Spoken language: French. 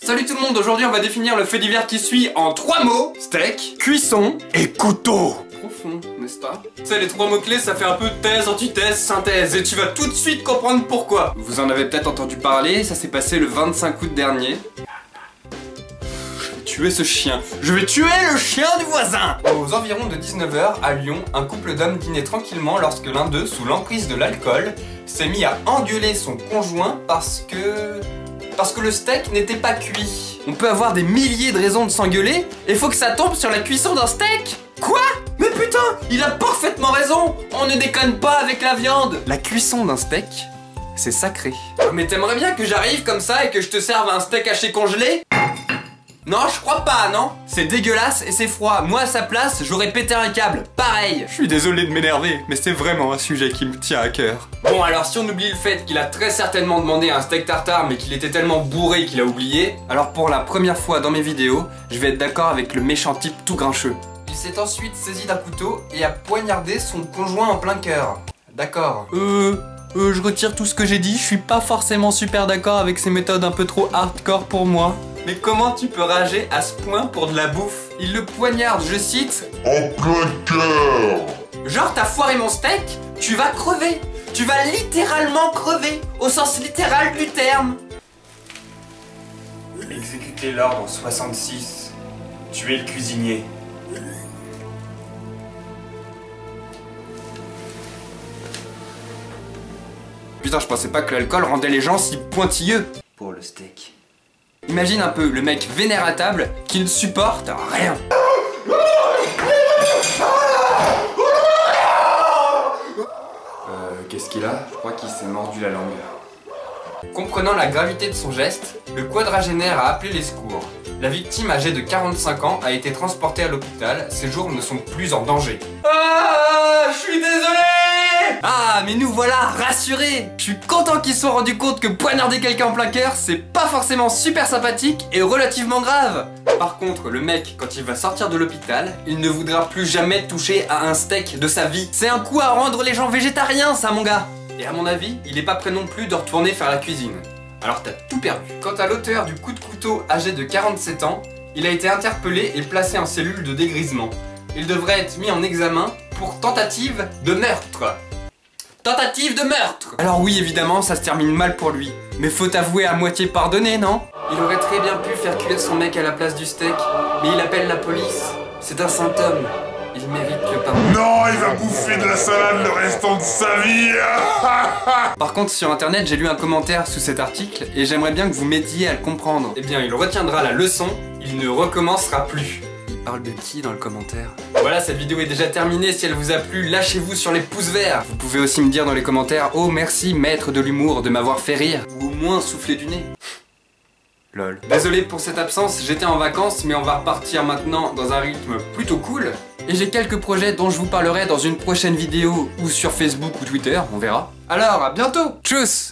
Salut tout le monde, aujourd'hui on va définir le fait divers qui suit en 3 mots. Steak, cuisson et couteau. Profond, n'est-ce pas? Tu sais, les 3 mots-clés, ça fait un peu thèse, antithèse, synthèse, et tu vas tout de suite comprendre pourquoi. Vous en avez peut-être entendu parler, ça s'est passé le 25 août dernier. Je vais tuer ce chien. Je vais tuer le chien du voisin. Aux environs de 19 h à Lyon, un couple d'hommes dînait tranquillement lorsque l'un d'eux, sous l'emprise de l'alcool, s'est mis à engueuler son conjoint parce que le steak n'était pas cuit. On peut avoir des milliers de raisons de s'engueuler et faut que ça tombe sur la cuisson d'un steak? Quoi? Mais putain, il a parfaitement raison. On ne déconne pas avec la viande. La cuisson d'un steak, c'est sacré. Mais t'aimerais bien que j'arrive comme ça et que je te serve un steak haché congelé? Non, je crois pas, non? C'est dégueulasse et c'est froid. Moi, à sa place, j'aurais pété un câble. Pareil. Je suis désolé de m'énerver, mais c'est vraiment un sujet qui me tient à cœur. Bon, alors si on oublie le fait qu'il a très certainement demandé un steak tartare, mais qu'il était tellement bourré qu'il a oublié, alors pour la première fois dans mes vidéos, je vais être d'accord avec le méchant type tout grincheux. Il s'est ensuite saisi d'un couteau et a poignardé son conjoint en plein cœur. D'accord. Je retire tout ce que j'ai dit, je suis pas forcément super d'accord avec ces méthodes un peu trop hardcore pour moi. Mais comment tu peux rager à ce point pour de la bouffe? Il le poignarde, je cite, en plein cœur. Genre t'as foiré mon steak, tu vas crever. Tu vas littéralement crever, au sens littéral du terme. Exécuter l'ordre en 66. Tuer le cuisinier. Putain, je pensais pas que l'alcool rendait les gens si pointilleux. Pour le steak. Imagine un peu le mec vénère à table qui ne supporte rien. Qu'est-ce qu'il a? Je crois qu'il s'est mordu la langue. Comprenant la gravité de son geste, le quadragénaire a appelé les secours. La victime âgée de 45 ans a été transportée à l'hôpital. Ses jours ne sont plus en danger. Ah, je suis désolé! Ah, mais nous voilà rassurés! Je suis content qu'ils se soient rendus compte que poignarder quelqu'un en plein cœur, c'est pas forcément super sympathique et relativement grave. Par contre, le mec, quand il va sortir de l'hôpital, il ne voudra plus jamais toucher à un steak de sa vie. C'est un coup à rendre les gens végétariens, ça, mon gars! Et à mon avis, il est pas prêt non plus de retourner faire la cuisine. Alors t'as tout perdu. Quant à l'auteur du coup de couteau âgé de 47 ans, il a été interpellé et placé en cellule de dégrisement. Il devrait être mis en examen pour tentative de meurtre. Tentative de meurtre! Alors oui, évidemment, ça se termine mal pour lui. Mais faut avouer à moitié pardonner, non? Il aurait très bien pu faire cuire son mec à la place du steak, mais il appelle la police. C'est un symptôme. Il mérite le pardon. Non, il va bouffer de la salade le restant de sa vie. Par contre, sur internet, j'ai lu un commentaire sous cet article et j'aimerais bien que vous m'aidiez à le comprendre. Eh bien, il retiendra la leçon, il ne recommencera plus. Il parle de qui dans le commentaire? Voilà, cette vidéo est déjà terminée. Si elle vous a plu, lâchez-vous sur les pouces verts. Vous pouvez aussi me dire dans les commentaires: oh merci maître de l'humour de m'avoir fait rire. Ou au moins souffler du nez. Lol. Désolé pour cette absence, j'étais en vacances, mais on va repartir maintenant dans un rythme plutôt cool. Et j'ai quelques projets dont je vous parlerai dans une prochaine vidéo ou sur Facebook ou Twitter, on verra. Alors, à bientôt. Tchuss.